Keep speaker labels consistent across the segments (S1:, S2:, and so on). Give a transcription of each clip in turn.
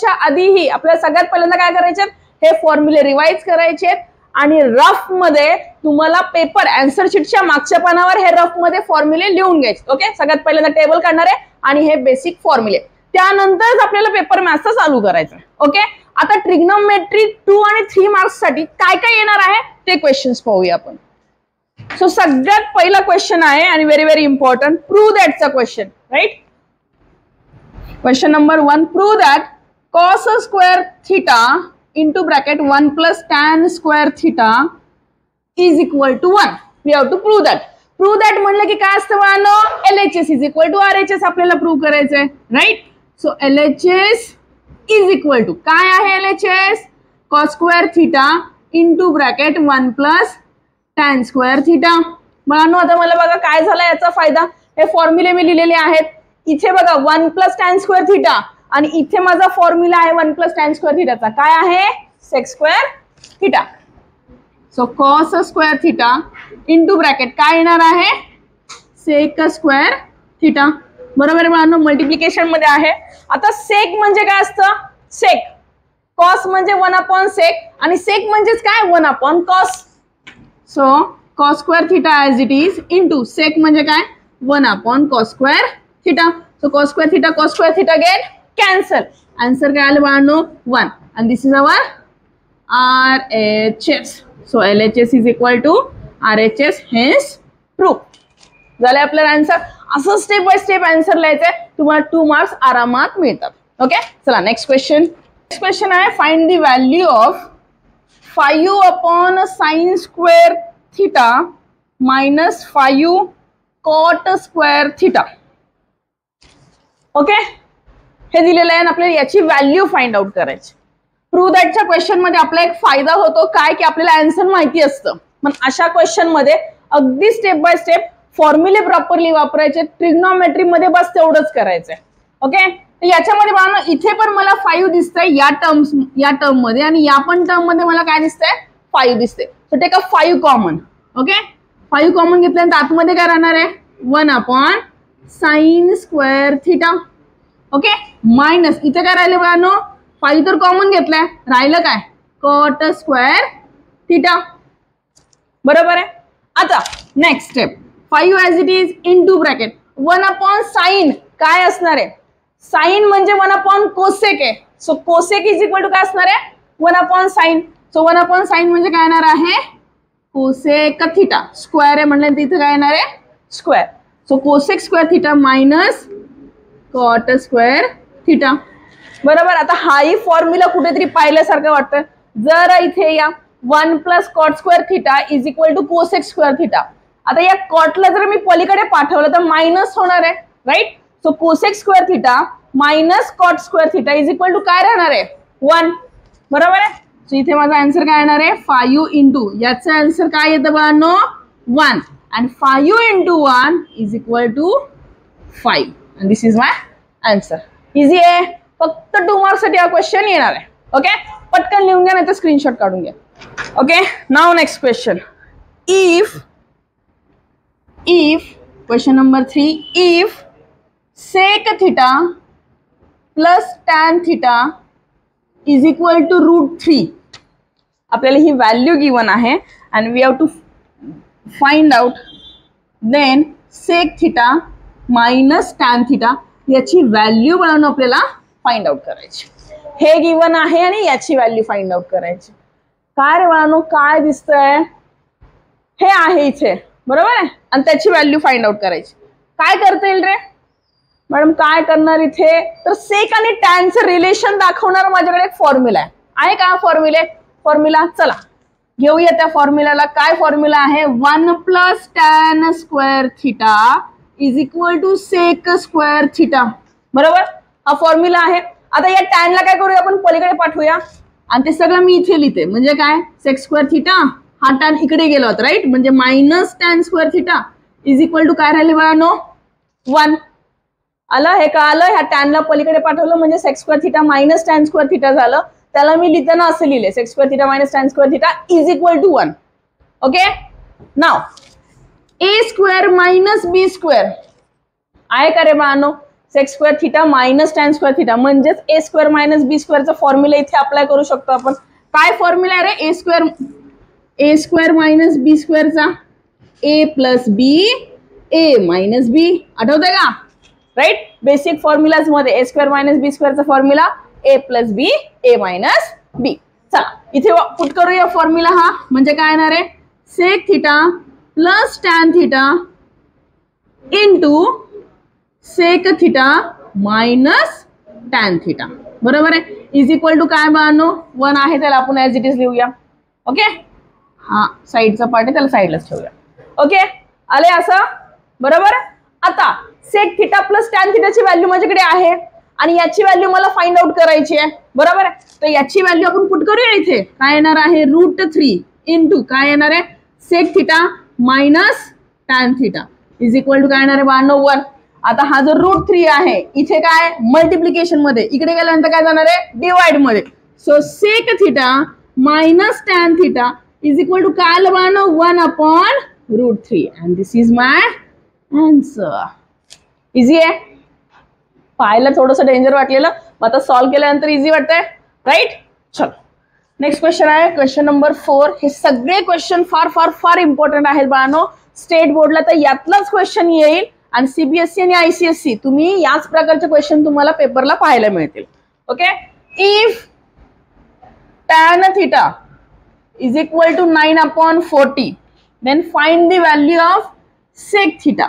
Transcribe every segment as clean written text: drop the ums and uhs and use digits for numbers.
S1: आधीही आपल्याला सगळ्यात पहिल्यांदा काय करायचे, हे फॉर्म्युले रिवाइज करायचे आणि रफ मध्ये तुम्हाला पेपर आन्सर शीटच्या मागच्या पानावर हे रफ मध्ये फॉर्म्युले लिहून घ्यायचे. ओके, सगळ्यात पहिल्यांदा टेबल काढणार आहे आणि हे बेसिक फॉर्म्युले, त्यानंतरच आपल्याला पेपर मॅथ्स चालू करायचं. ओके, आता ट्रिग्नोमेट्री 2 आणि 3 मार्क्स साठी काय काय येणार आहे ते क्वेश्चन्स पाहूया आपण. सो सगळ्यात पहिला क्वेश्चन आहे आणि व्हेरी व्हेरी इम्पॉर्टंट, प्रूव्ह दॅटचा question. Right, question number 1, prove that cos square theta into bracket 1 plus tan square theta is equal to 1. We have to prove that. Prove that म्हणलं की काय असतं बाळांनो, LHS is equal to RHS आपल्याला prove करायचंय. Right, so LHS is equal to काय आहे LHS, cos square theta into bracket 1 plus tan square theta. बाळांनो आता मला बघा काय झालं याचा फायदा, हे फॉर्म्युले मी लिहिलेले आहेत. इथे बघा 1 plus tan square theta आणि इथे माझा फॉर्म्युला आहे 1 plus tan square थीटाचा, काय आहे sec square theta. So cos square theta into bracket काय येणार आहे sec square theta. बरोबर आहे मुलांनो, मल्टिप्लिकेशन मध्ये आहे. आता sec म्हणजे काय असतं, sec, cos म्हणजे 1/sec आणि sec म्हणजेच काय 1/cos. So cos square theta as it is into sec म्हणजे काय 1/cos square theta. So cos square theta get cancel. Answer काय आलं बाळांनो 1 and this is our RHS. So LHS is equal to RHS, hence proof. झालं आपलं answer. असं step by step answer लिहायचंय, तुम्हाला 2 मार्क्स आरामात मिळतात. ओके, चला नेक्स्ट क्वेश्चन. नेक्स्ट क्वेश्चन आहे find the value of 5 sin square theta minus 5 cot square theta. Okay, हे दिलेलं आहे आणि आपल्याला याची व्हॅल्यू फाइंड आउट करायची. प्रूव्ह दॅटच्या क्वेश्चन मध्ये आपला एक फायदा होतो काय की आपल्याला आन्सर माहिती असतं, पण अशा क्वेश्चन मध्ये अगदी स्टेप बाय स्टेप फॉर्म्युले प्रॉपरली वापरायचे. ट्रिग्नोमेट्री मध्ये बस तेवढंच करायचंय. ओके, तर याच्यामध्ये बघा इथे पण मला 5 दिसतंय या टर्म मध्ये आणि या पण टर्म मध्ये मला काय दिसतंय 5 दिसते. So take a 5 common. Okay, 5 common घेतल्यानंतर आतमध्ये काय राहणार आहे 1/sin square theta. Okay, minus इथे काय राहिले बघा 5 तर कॉमन घेतलाय, राहिलं काय cot square theta. बरोबर आहे. आता next step 5 as it is into bracket 1/sin काय असणार आहे, साइन म्हणजे 1/cosec आहे. So cosec is equal to काय असणार आहे 1/sin. सो 1/sin म्हणजे काय येणार आहे cosec theta. स्क्वेअर आहे म्हणल्यानंतर इथे काय येणार आहे square. So cosec square theta minus cot square theta. बरोबर. आता हाही फॉर्म्युला कुठेतरी पाहिल्यासारखं वाटतं. जर इथे या 1 plus cot square theta is equal to cosec square theta. आता या कॉटला जर मी पलीकडे पाठवलं तर मायनस होणार आहे. Right, so cosec square theta minus cot square theta is equal to काय राहणार आहे 1. बरोबर आहे. सो इथे माझा आन्सर काय येणार आहे 5 इंटू याचा आन्सर काय येतं बाळांनो 1 and 5 into 1 is equal to 5 and this is my answer. Easy आहे. फक्त 2 मार्क्स साठी हा क्वेश्चन येणार आहे. ओके, पटकन लिहून घ्या नाही तर स्क्रीनशॉट काढून घ्या. Okay, now next question. if question number 3, if sec theta plus tan theta is equal to √3. आपल्याला ही व्हॅल्यू गिवन आहे and we have to find out then sec theta minus tan theta याची value बनवून आपल्याला find out करायची. हे given आहे आणि याची व्हॅल्यू फाइंड आउट करायची. काय रे बाळांनो काय दिसतंय, हे आहे इथे बरोबर आहे आणि त्याची व्हॅल्यू फाइंड आउट करायची. काय करता येईल रे मॅडम, काय करणार इथे तर सेक आणि टॅनचं रिलेशन दाखवणार माझ्याकडे एक फॉर्म्युला आहे का फॉर्म्युला चला घेऊया त्या फॉर्म्युलाला. काय फॉर्म्युला आहे 1 plus tan square theta is equal to sec square theta. बरोबर, हा फॉर्म्युला आहे. आता या टॅनला काय करूया आपण पलीकडे पाठवूया आणि ते सगळं मी इथे लिहिते. म्हणजे काय sec square theta हा टॅन इकडे गेला होता राईट, म्हणजे minus tan square theta is equal to काय राहिले बघा 1. आलं हे का आलं, ह्या टॅनला पलीकडे पाठवलं म्हणजे sec square theta minus tan square theta झालं. त्याला मी लिहिताना असं लिहिले sec square theta minus tan square theta is equal to 1. Okay, नाव a square minus b square आहे का रे बाळांनो. Sec square theta minus tan square theta, म्हणजेच ए स्क्वेअर मायनस बी स्क्वेअरचा फॉर्म्युला इथे अप्लाय करू शकतो आपण. काय फॉर्म्युला आहे रे? ए स्क्वेअर मायनस बी स्क्वेअरचा, A plus B A minus B. आठवतंय का? राईट, बेसिक फॉर्म्युलाज मध्ये ए स्क्वेअर मायनस बी स्क्वेअरचा formula A plus B A minus बी. चला इथे पुट करूया फॉर्म्युला हा, म्हणजे काय येणार आहे? Sec theta plus tan theta into sec theta minus tan theta. बरोबर आहे. इज इक्वल टू काय बाळांनो? 1 आहे, त्याला आपण ऍज इट इज लिहूया. ओके, हा साईडचा पार्ट आहे, त्याला साईडलाच ठेवूया. ओके, आले असं? बरोबर. आता सेक थिटा प्लस टॅन थिटाची व्हॅल्यू माझ्याकडे आहे आणि याची व्हॅल्यू मला फाइंड आउट करायची आहे. बरोबर आहे. तर याची व्हॅल्यू आपण पुट करूया इथे. काय येणार आहे? √3 इंटू काय येणार आहे? Sec theta minus tan theta is equal to काय येणार आहे बाळांनो? 1. आता हा जो √3 आहे इथे काय मल्टिप्लिकेशन मध्ये, इकडे गेल्यानंतर काय जाणार आहे? डिवाइड मध्ये. So sec theta minus tan theta is equal to काय आलं बाळांनो? 1/√3 and this is my answer. Easy आहे. पाहायला थोडंसं डेंजर वाटलेलं, मग आता सॉल्व्ह केल्यानंतर इझी वाटतंय. राईट. चलो नेक्स्ट क्वेश्चन आहे क्वेश्चन नंबर 4. हे सगळे क्वेश्चन फार फार फार इम्पॉर्टंट आहेत बाळांनो. स्टेट बोर्डला तर यातलाच क्वेश्चन येईल आणि सीबीएसई आणि आयसीएसई तुम्ही याच प्रकारचे क्वेश्चन तुम्हाला पेपरला पाहायला मिळतील. Okay. If tan theta is equal to 9/40 then find the value of sec theta.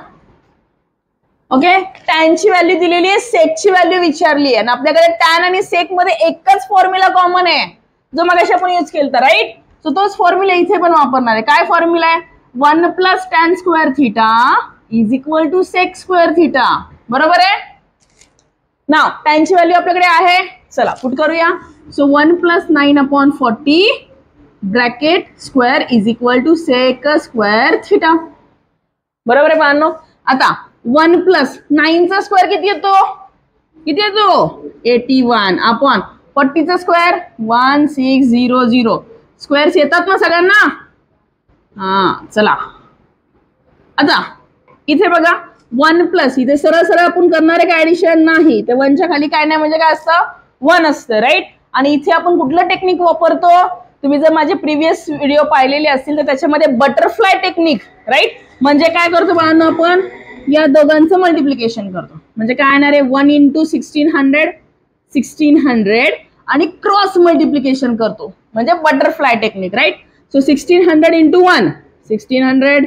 S1: Okay, टॅनची व्हॅल्यू दिलेली आहे, सेकची व्हॅल्यू विचारली आहे आणि आपल्याकडे टॅन आणि सेक मध्ये एकच फॉर्म्युला कॉमन आहे जो मगाशी आपण यूज केलता. राईट. सो तोच फॉर्म्युला इथे पण वापरणार आहे. काय फॉर्म्युला आहे? 1 + tan square theta is equal to sec square theta. बरोबर आहे. नाव टॅनची व्हॅल्यू आपल्याकडे आहे. चला पुट करूया. So 1 + 9/40 bracket square is equal to sec square theta. बरोबर आहे पाहनो. आता 1 + 9चा स्क्वेअर किती येतो? 81 अपॉन 40चा स्क्वेअर 1600. स्क्वेअर्स येतात ना सगळ्यांना? हा चला आता इथे बघा 1 + इथे सरळ सरळ आपण करणार आहे का ऍडिशन? नाही. तर 1च्या खाली काय नाही म्हणजे काय असतं? 1 असतं. राईट. आणि इथे आपण कुठलं टेक्निक वापरतो? तुम्ही जर माझे प्रिव्हियस व्हिडिओ पाहिलेले असतील तर त्याच्यामध्ये बटरफ्लाय टेक्निक. राईट. म्हणजे काय करतो बाळांनो? आपण या दोघांचं मल्टिप्लिकेशन करतो. म्हणजे काय येणार आहे? 1 × 1600 आणि क्रॉस मल्टिप्लिकेशन करतो म्हणजे butterfly technique. Right. So 1600 × 1 1600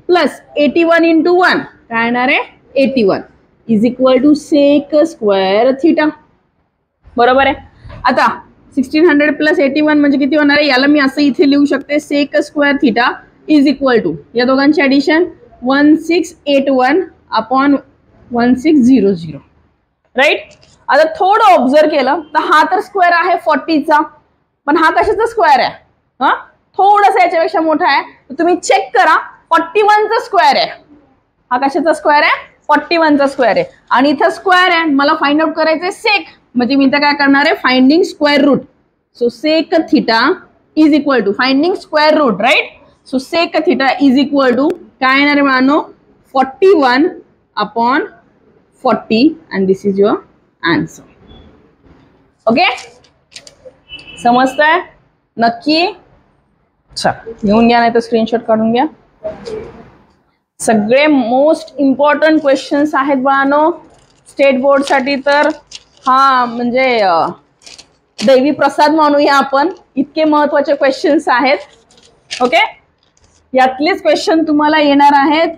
S1: plus 81 × 1 काय येणार आहे? 81 is equal to sec square theta. बरोबर आहे. आता 1600 + 81 म्हणजे किती होणार आहे? याला मी असं इथे लिहू शकते sec square theta is equal to या दोघांची ऍडिशन 1681 अपॉन 1600. राईट. आता थोडं ऑब्झर्व केलं तर हा तर स्क्वेअर आहे 40चा, पण हा कशाचा स्क्वेअर आहे? हा थोडासा याच्यापेक्षा मोठा आहे. तर तुम्ही चेक करा 41चा स्क्वेअर आहे. हा कशाचा स्क्वेअर आहे? 41चा स्क्वेअर आहे. आणि इथं स्क्वेअर आहे, मला फाइंड आउट करायचंय सेक, म्हणजे मी इथं काय करणार आहे? Finding square root. So sec theta is equal to finding square root. Right. So sec theta is equal to काय येणार आहे मानो? 41/40 and this is your answer. Okay, समजतंय? नक्की. चला घेऊन घ्या, नाही तर स्क्रीनशॉट काढून घ्या. सगळे मोस्ट इम्पॉर्टंट क्वेश्चन्स आहेत बाळांनो स्टेट बोर्ड साठी. तर हा म्हणजे दैवी प्रसाद मानूया आपण, इतके महत्वाचे क्वेश्चन्स आहेत. ओके, यातलेच क्वेश्चन तुम्हाला येणार आहेत.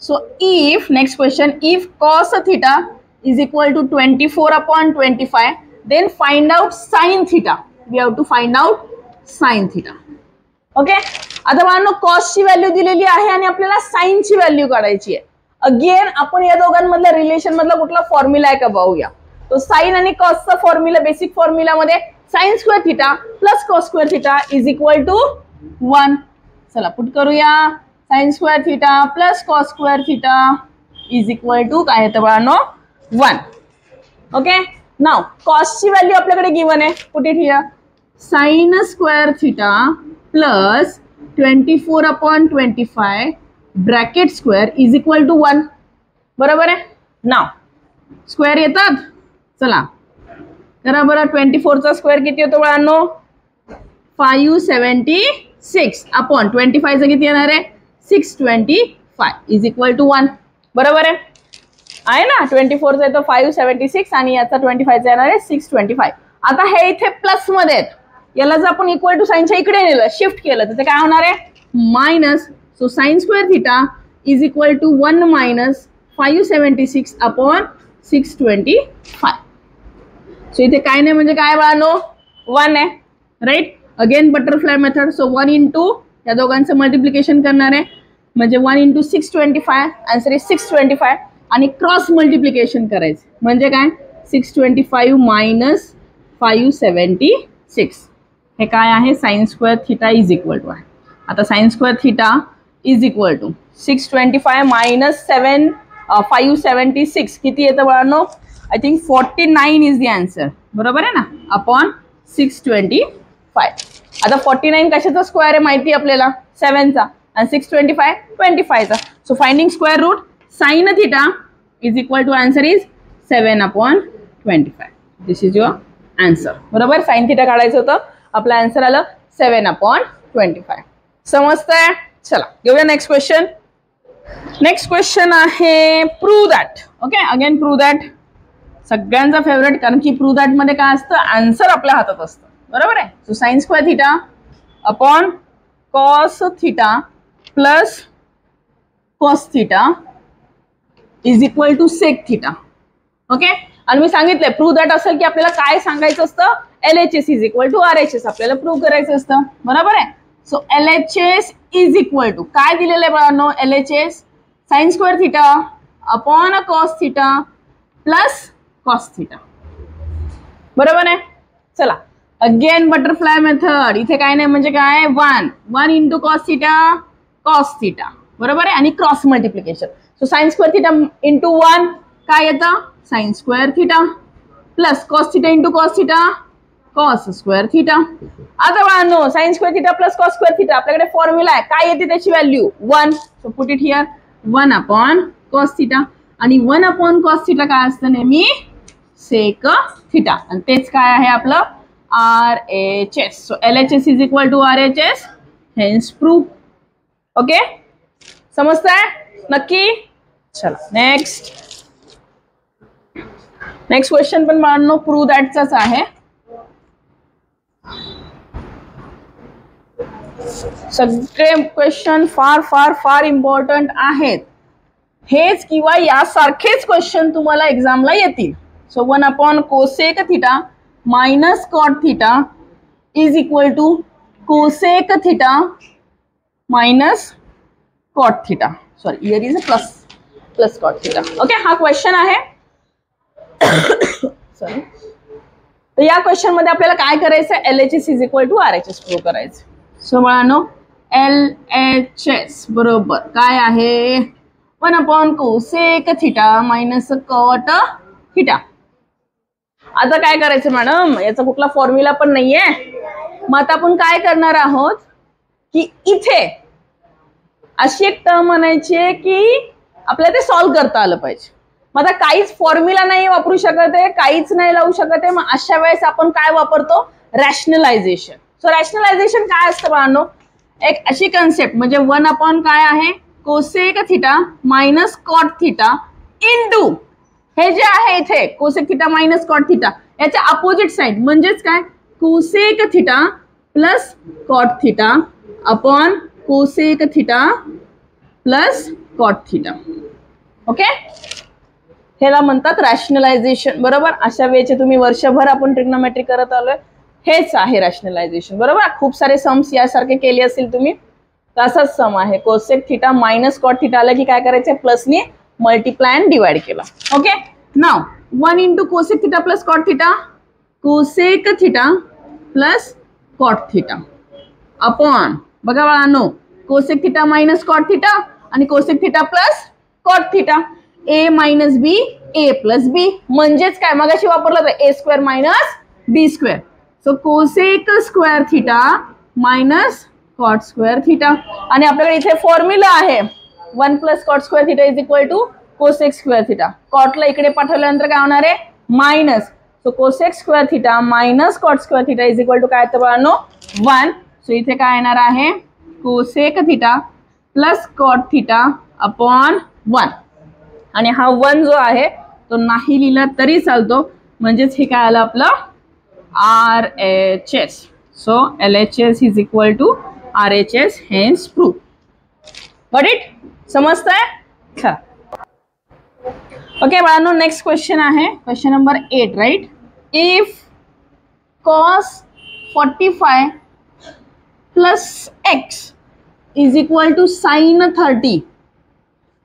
S1: So if next question, if cos theta is equal to 24/25 then find out sine theta. We have to find out sine theta. Okay, आता बाळांनो कॉसची व्हॅल्यू दिलेली आहे आणि आपल्याला साइनची व्हॅल्यू काढायची आहे. अगेन आपण या दोघांमधल्या रिलेशन मधला कुठला फॉर्म्युला आहे का पाहूया. तो साइन आणि कॉसचा फॉर्म्युला बेसिक फॉर्म्युला मध्ये sine square theta plus cos square theta is equal to 1. चला पुट करूया. Sine square theta plus cos square theta is equal to काय येतं बाळांनो? 1. ओके, नाव कॉसची व्हॅल्यू आपल्याकडे गिवन आहे. Put it here. Sine square theta plus 24/25 bracket square is equal to 1. बरोबर आहे. नाव स्क्वेअर येतात. चला करा बरं. 24चा स्क्वेअर किती होतो बाळांनो? 576 अपॉन 25चा किती येणार आहे? 625 इज इक्वल टू 1. बरोबर आहे ना. 24चा येतो 576 आणि याचा 25चा येणार आहे 625. आता हे इथे प्लस मध्ये आहेत, याला जर आपण इक्वल टू साईनच्या इकडे नेलं, शिफ्ट केलं तर ते काय होणार आहे? Minus. So sine square theta is equal to 1 minus 576 upon 625. सो इथे काय नाही म्हणजे काय बाळांनो? 1 आहे. Right. Again butterfly method. So 1 into या दोघांचं मल्टिप्लिकेशन करणार आहे म्हणजे 1 इंटू 625. Answer is 625. आणि क्रॉस मल्टिप्लिकेशन करायचं म्हणजे काय? 625 मायनस 576. हे काय आहे? Sine square theta is equal to आहे. आता sine square theta is equal to 625 minus 576 किती येतं बाळांनो? I think 49 is the answer. बरोबर आहे ना. अपॉन 625. आता 49 कशाचा स्क्वेअर आहे माहिती आपल्याला? 7चा. आणि 625 25चा. So finding square root sine theta is equal to answer is 7 upon 25. This is your answer. बरोबर. साइन थिटा काढायचं होतं, आपलं आन्सर आलं 7 अपॉन 25. समजतंय? चला घेऊया नेक्स्ट क्वेश्चन. नेक्स्ट क्वेश्चन आहे prove that. Okay. Again prove that सगळ्यांचा फेवरेट, कारण की प्रूव्ह दॅट मध्ये काय असतं? आन्सर आपल्या हातात असतं. बरोबर आहे. So sine square theta upon cos theta plus cos theta is equal to sec theta. Okay. आणि मी सांगितलंय प्रूव्ह दॅट असेल की आपल्याला काय सांगायचं असतं? LHS is equal to RHS आपल्याला प्रूव्ह करायचं असतं. बरोबर आहे. So LHS is equal to काय दिलेलं आहे बाळांनो? LHS sine square theta upon cos theta plus cos theta. बरोबर आहे. चला अगेन बटरफ्लाय मेथड. इथे काय नाही म्हणजे काय? 1 इंटू कॉस थिटा. बरोबर आहे. आणि cross multiplication. So sine square theta into 1 काय येतं? Sign square theta plus cos theta into cos theta cos square theta. आता बाळांनो sign square theta plus cos square theta आपल्याकडे फॉर्म्युला आहे. काय येते त्याची value? 1. So put it here 1 upon cos theta. आणि 1 अपॉन कॉस थिटा काय असतं? नेहमी सेक थिटा. आणि तेच काय आहे आपलं? RHS. So LHS is equal to RHS. Hence prove. Okay. समजतंय नक्की? चला नेक्स्ट. नेक्स्ट क्वेश्चन पण बाळांनो प्रूव्ह दॅटचाच आहे. सगळे क्वेश्चन फार फार फार इम्पॉर्टंट आहेत. हेच किंवा यासारखेच क्वेश्चन तुम्हाला एक्झामला येतील. So 1 upon cosec theta minus cot theta is equal to cosec theta minus cot theta. Sorry here is a plus cot theta. Okay. हा क्वेश्चन आहे. सॉरी. तर या क्वेश्चन मध्ये आपल्याला काय करायचं? LHS is equal to RHS prove करायचं. So बाळांनो LHS बरोबर काय आहे? 1 upon cosec theta minus cot theta. आता काय करायचं मॅडम? याचा कुठला फॉर्म्युला पण नाहीये. मग आता आपण काय करणार आहोत की इथे अशी एक टर्म म्हणायची की आपल्याला ते सॉल्व्ह करता आलं पाहिजे. मग आता काहीच फॉर्म्युला नाही वापरू शकत आहे, काहीच नाही लावू शकत आहे. मग अशा वेळेस आपण काय वापरतो? रॅशनलायझेशन. सो रॅशनलायझेशन काय असतं बाळांनो? एक अशी कन्सेप्ट म्हणजे 1 अपॉन काय आहे? Cosec theta minus cot theta into हे जे आहे इथे cosec theta minus cot theta याच्या अपोजिट साइड म्हणजेच काय? Cosec theta plus cot theta upon cosec theta plus cot theta. Okay. ह्याला म्हणतात रॅशनलायझेशन. बरोबर. अशा वेळेचे तुम्ही वर्षभर आपण ट्रिग्नोमेट्री करत आलोय. हेच आहे रॅशनलायझेशन. बरोबर. खूप सारे सम्स यासारखे केले असतील तुम्ही. तसाच सम आहे. Cosec theta minus cot theta आलं की काय करायचं? प्लसने मल्टिप्लाय अँड डिवाइड केला. Okay. Now 1 into cosec theta plus cot theta cosec theta plus cot theta upon बघा बाळांनो cosec theta minus cot theta आणि cosec theta plus cot theta. A minus b a plus b म्हणजेच काय? मगाशी वापरलं तर A square minus b square. So cosec square theta minus cot square theta. आणि आपल्याकडे इथे फॉर्म्युला आहे 1 plus cot square theta is equal to cosec square theta. कॉटला इकडे पाठवल्यानंतर काय होणार आहे minus. So cosec square theta minus cot square theta is equal to काय तर बाळांनो 1. सो इथे काय येणार आहे cosec theta plus cot theta upon 1. आणि हा 1 जो आहे तो नाही लिहिला तरी चालतो, म्हणजेच हे काय आलं आपलं RHS. So LHS is equal to RHS, hence proof. Got it? समजतंय? चला ओके बाळांनो, नेक्स्ट क्वेश्चन आहे question number 8, right. If cos 45 plus x is equal to sin 30,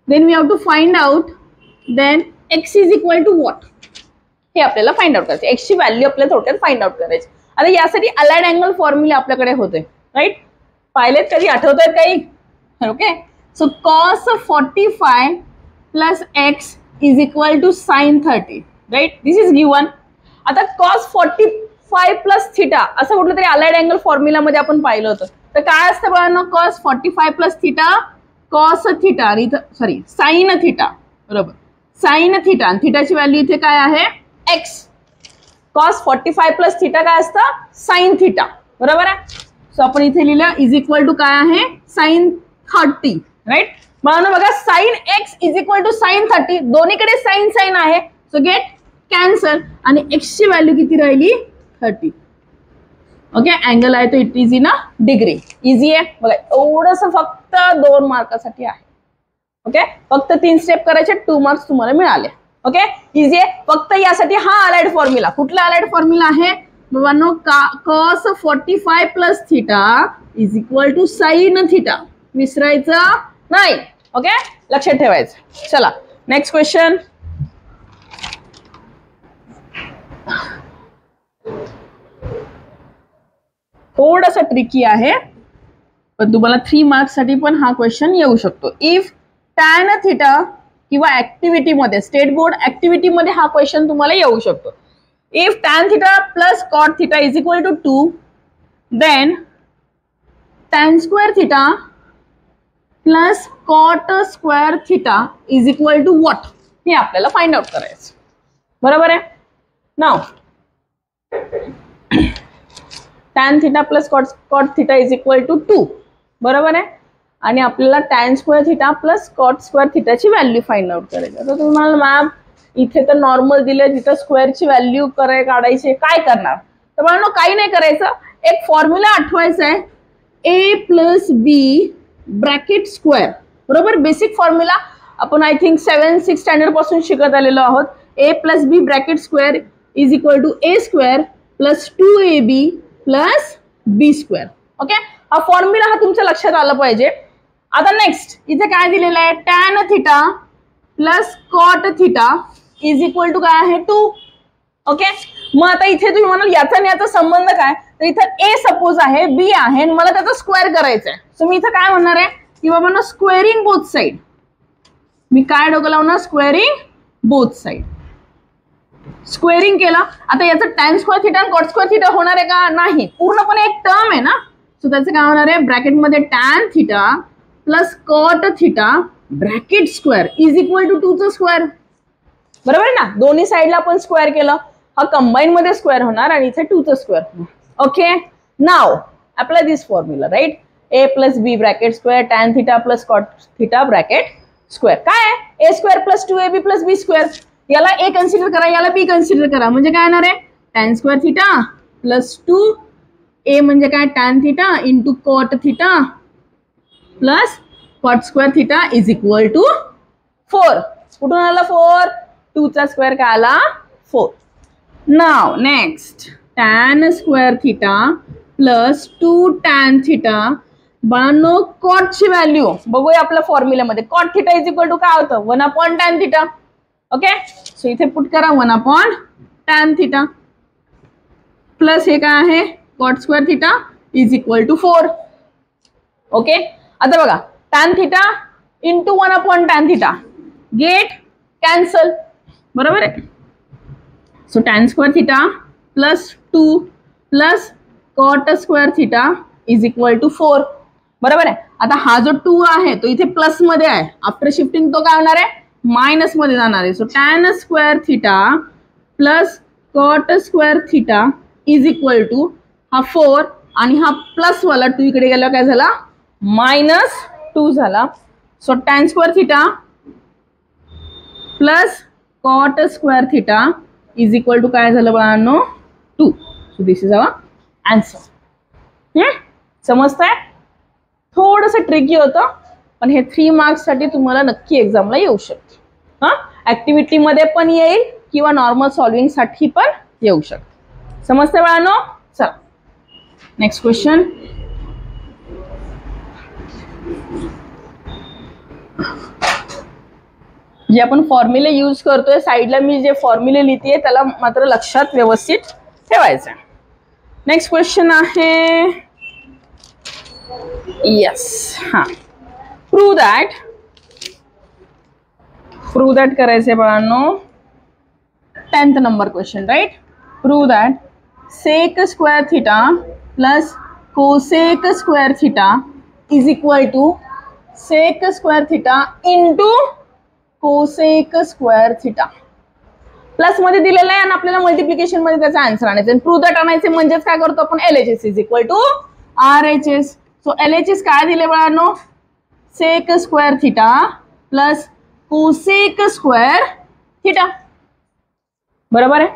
S1: then we have to find out then x is equal to what. हे आपल्याला find out करायचं. x ची value आपल्याला थोडक्यात फाइंड आउट करायची. आता यासाठी अलाइड अँगल फॉर्म्युला आपल्याकडे होते, राईट. पाहिलेत कधी, आठवत आहेत काही? Okay. So cos 45 plus x is equal to sin 30, right? This is given. आता cos 45 plus theta असं कुठलं तरी अलाइड अँगल फॉर्म्युला मध्ये आपण पाहिलं होतं. तर काय असतं बघा, cos 45 plus theta cos theta आणि सॉरी sin theta, बरोबर. sin theta आणि थिटाची व्हॅल्यू इथे काय आहे x. cos 45 plus theta काय असतं sin theta, बरोबर आहे. सो आपण इथे लिहिलं इज इक्वल टू काय आहे sin 30, राईट. म्हणून बघा sin x is equal to sin 30, दोन्हीकडे साइन साइन आहे. सो गेट कॅन्सल आणि x ची व्हॅल्यू किती राहिली 30. ओके. अँगल आहे तो it is in degree. Easy आहे बघा, एवढंच फक्त 2 मार्कासाठी आहे. ओके. फक्त 3 स्टेप करायचे, 2 मार्क्स तुम्हाला मिळाले. ओके. इझी आहे. फक्त यासाठी हा अलाइड फॉर्म्युला, कुठला अलाइड फॉर्म्युला आहे बाबांनो, cos 45 plus theta is equal to sin theta. विसरायचं नाही. ओके, लक्षात ठेवायचं. चला नेक्स्ट क्वेश्चन. थोडासा ट्रिकी आहे, पण तुम्हाला 3 मार्क्स साठी पण हा क्वेश्चन येऊ शकतो. इफ टॅन थिटा किंवा ऍक्टिव्हिटी मध्ये, स्टेट बोर्ड ऍक्टिव्हिटी मध्ये हा क्वेश्चन तुम्हाला येऊ शकतो. If tan theta plus cot theta is equal to 2, then tan square theta plus cot square theta is equal to what, हे आपल्याला फाइंड आउट करायचं. बरोबर आहे. Now tan theta plus cot theta is equal to 2, बरोबर आहे. आणि आपल्याला tan square theta plus cot square थिटाची व्हॅल्यू फाइंड आउट करायची. तर तुम्हाला मॅम इथे तर नॉर्मल दिले, तिथं स्क्वेअरची व्हॅल्यू काढायची, काय करणार? तर मला काही नाही करायचं, एक फॉर्म्युला आठवायचा आहे, a plus b bracket square, बरोबर. बेसिक फॉर्म्युला आपण आय थिंक 7-6 स्टँडर्ड पासून शिकत आलेलो आहोत. a plus b bracket square is equal to a square plus 2ab plus b square. Okay. हा फॉर्म्युला हा तुमच्या लक्षात आला पाहिजे. आता नेक्स्ट इथे काय दिलेलं आहे, tan theta plus cot theta is equal to काय आहे 2. ओके. मग आता इथे तुम्ही म्हणाल याचा आणि याचा संबंध काय, तर इथं a सपोज आहे, b आहे, मला त्याचा स्क्वेअर करायचा आहे. सो मी इथं काय म्हणणार आहे की बाबा स्क्वेअरिंग बोथ साइड. मी काय डोकं लावणार, स्क्वेअरिंग बोथ साइड. स्क्वेअरिंग केलं. आता याचं टॅन स्क्वेअर थिटा आणि कॉट स्क्वेअर थिटा होणार आहे का? नाही, पूर्णपणे एक टर्म आहे ना. सो त्याचं काय होणार आहे, ब्रॅकेटमध्ये tan theta plus cot theta bracket square is equal to 2 चा स्क्वेअर, बरोबर आहे ना. दोन्ही साईडला आपण स्क्वेअर केलं, हा कंबाईन मध्ये स्क्वेअर होणार आणि इथे 2 चा स्क्वेअर होणार. Okay. Now apply this formula, right. a plus b bracket square tan theta plus cot theta bracket square. काय आहे, a square plus 2ab plus b square. याला a कन्सिडर करा, याला b कन्सिडर करा, म्हणजे काय येणार आहे tan square theta plus 2a म्हणजे काय tan theta into cot theta plus cot square theta is equal to 4. कुठून आला 4? 2 चा स्क्वेअर काय आला 4. Now next tan square theta plus 2 tan theta. बाळांनो कॉटची व्हॅल्यू बघूया आपल्या फॉर्म्युल्यामध्ये. Cot theta is equal to काय होतं 1 upon tan theta. Okay. So इथे पुट करा 1 अपॉन टॅन थिटा प्लस हे काय आहे cot square theta is equal to 4. Okay. आता बघा tan theta into 1 upon tan theta, get cancel, बरोबर आहे. So tan square theta plus 2 plus cot square theta is equal to 4, बरोबर आहे. आता हा जो 2 आहे तो इथे प्लस मध्ये आहे, आफ्टर शिफ्टिंग तो काय होणार आहे मायनस मध्ये जाणार आहे. So tan square theta plus cot square theta is equal to हा 4 आणि हा प्लस वाला 2 इकडे गेला काय झाला -2 झाला. So tan square theta plus cot square theta is equal to काय झालं बाळांनो 2. So this is our answer. समजताय? थोडस ट्रिकी होतं पण हे 3 मार्क्स साठी तुम्हाला नक्की एक्झामला येऊ शकते. ऍक्टिव्हिटी मध्ये पण येईल किंवा नॉर्मल सॉल्विंग साठी पण येऊ शकते. समजते बाळांनो? चला नेक्स्ट क्वेश्चन. जे आपण फॉर्म्युले यूज करतोय साइडला मी जे फॉर्म्युले लिहिते त्याला मात्र लक्षात व्यवस्थित ठेवायचं. नेक्स्ट क्वेश्चन आहे यस प्रूव्ह दॅट करायचे बाळांनो. 10th नंबर question right. Prove that sec square theta plus cosec square theta is equal to sec square theta into cosec square theta. Plus मध्ये दिलेला आहे आणि आपल्याला मल्टिप्लिकेशन मध्ये त्याचा आन्सर आणायचा. प्रूव्ह दॅट आणायचे म्हणजेच काय करतो आपण LHS is equal to RHS. So LHS काय दिले बाळांनो sec square theta plus cosec square theta. बरोबर आहे.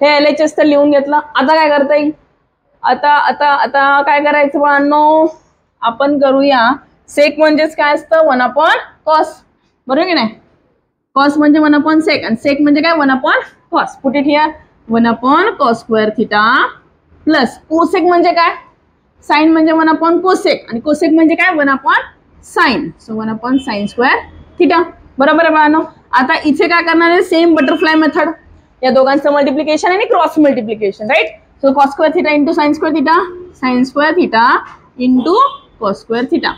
S1: हे LHS तर लिहून घेतलं. आता काय करता येईल? आता आता आता काय करायचं बाळांनो आपण करूया. सेक म्हणजेच काय असतं 1/cos. बरोबर की नाही? कॉस म्हणजे 1/sec आणि सेक म्हणजे काय 1/cos. Put it here 1/cos square theta plus cosec म्हणजे काय साइन म्हणजे 1/cosec आणि कोसेक म्हणजे काय 1/sin. So 1/sin square theta. बरोबर आहे बाळांनो. आता इथे काय करणार आहे सेम बटरफ्लाय मेथड या दोघांचं मल्टिप्लिकेशन आणि cross multiplication right. So cos square theta into sine square theta sin square theta into cos square theta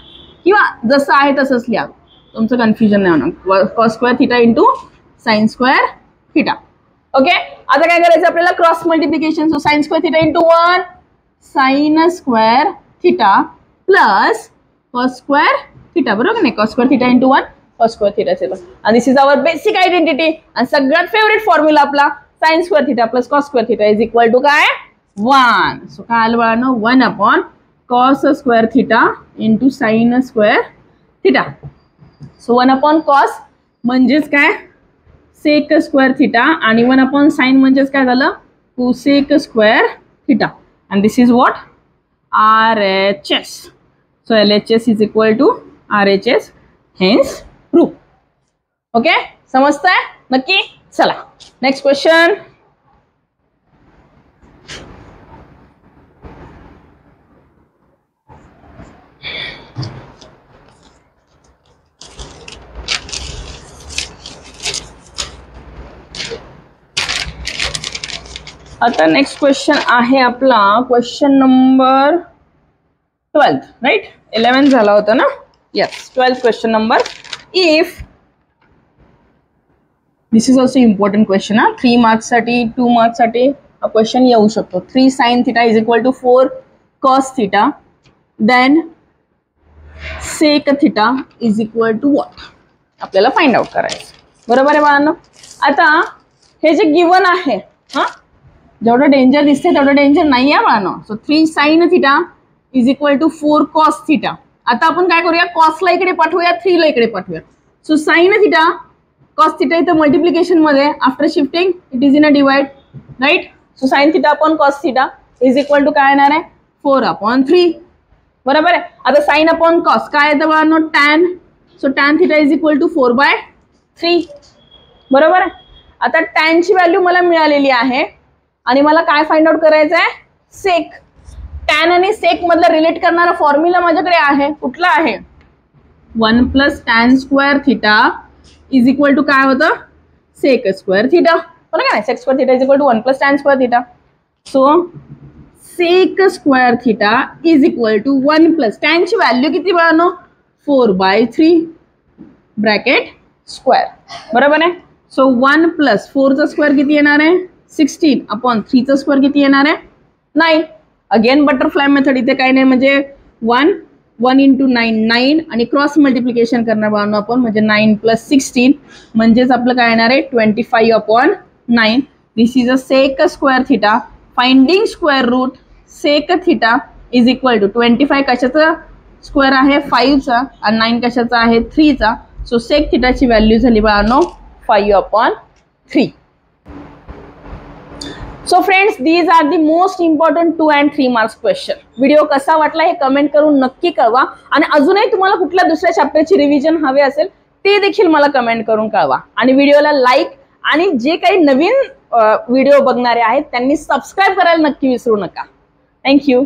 S1: किंवा जसं आहे तसंच लिहा तुमचं कन्फ्युजन नाही होणार. cos square theta into sine square theta. Okay. आता काय करायचं आपल्याला cross multiplication. So sine square theta into 1 sine square theta plus cos square theta. बरोबर नाही? cos square theta into 1 cos square theta. आणि this is our basic identity आणि सगळ्यात favourite formula आपला sine square theta plus cos square theta is equal to काय 1. So काय आलं बाळांनो 1/cos square theta into sine square theta. So 1/cos म्हणजेच काय सेक स्क्वेअर थिटा आणि 1/sin म्हणजेच काय झालं cosec square theta. and this is what RHS. so LHS is equal to RHS, hence proof. okay समजताय नक्की? चला नेक्स्ट क्वेश्चन. आता next question आहे आपला क्वेश्चन नंबर 12 राइट. 11 झाला होता ना. Yes 12th question number. If this is also important question. 3 marks साठी 2 marks साठी हा क्वेश्चन येऊ शकतो. 3 sin theta is equal to 4 cos theta then sec theta is equal to what आपल्याला फाइंड आउट करायचं. बरोबर आहे बाळांनो. आता हे जे गिवन आहे जेवढं डेंजर दिसते तेवढं डेंजर नाही आहे बाळांनो. So 3 sin theta is equal to 4 cos theta. आता आपण काय करूया कॉसला इकडे पाठवूया 3 ला इकडे पाठवूया. So sin theta cos theta इथं मल्टिप्लिकेशन मध्ये after shifting it is in a divide right. So sin theta upon cos theta is equal to काय येणार आहे 4/3. बरोबर आहे. आता sin अपॉन cos काय येतं बाळांनो tan. So tan theta is equal to 4/3. बरोबर आहे. आता tan ची व्हॅल्यू मला मिळालेली आहे आणि मला काय फाइंड आउट करायचं आहे सेक. टॅन आणि सेक मधला रिलेट करणारा फॉर्म्युला माझ्याकडे आहे. कुठला आहे 1 + tan square theta is equal to काय होतं सेक स्क्वेअर थिटा. बरोबर का नाही? Sec square theta is equal to 1 + tan square theta. So sec square theta is equal to 1 + tan ची व्हॅल्यू किती बाळांनो 4/3 ब्रॅकेट स्क्वेअर. बरोबर आहे. सो 1 + 4 चा स्क्वेअर किती येणार आहे 16/3 चा स्क्वेअर किती येणार आहे 9. Again butterfly method. इथे काही नाही म्हणजे 1 1 × 9 9 आणि क्रॉस मल्टिप्लिकेशन करणार बाळांनो आपण, म्हणजे 9 + 16 म्हणजेच आपलं काय येणार आहे 25/9. This is a sec square theta. Finding square root sec theta is equal to 25 कशाचा स्क्वेअर आहे 5चा आणि 9 कशाचा आहे 3चा. सो सेक थिटाची व्हॅल्यू झाली बाळांनो 5/3. So friends, these are the most important 2 and 3 marks question. Video कसा वाटला हे कमेंट करून नक्की कळवा आणि अजूनही तुम्हाला कुठल्या दुसऱ्या चॅप्टरची रिव्हिजन हवे असेल ते देखील मला कमेंट करून कळवा. आणि व्हिडिओला लाईक आणि जे काही नवीन व्हिडिओ बघणारे आहेत त्यांनी सबस्क्राईब करायला नक्की विसरू नका. थँक्यू.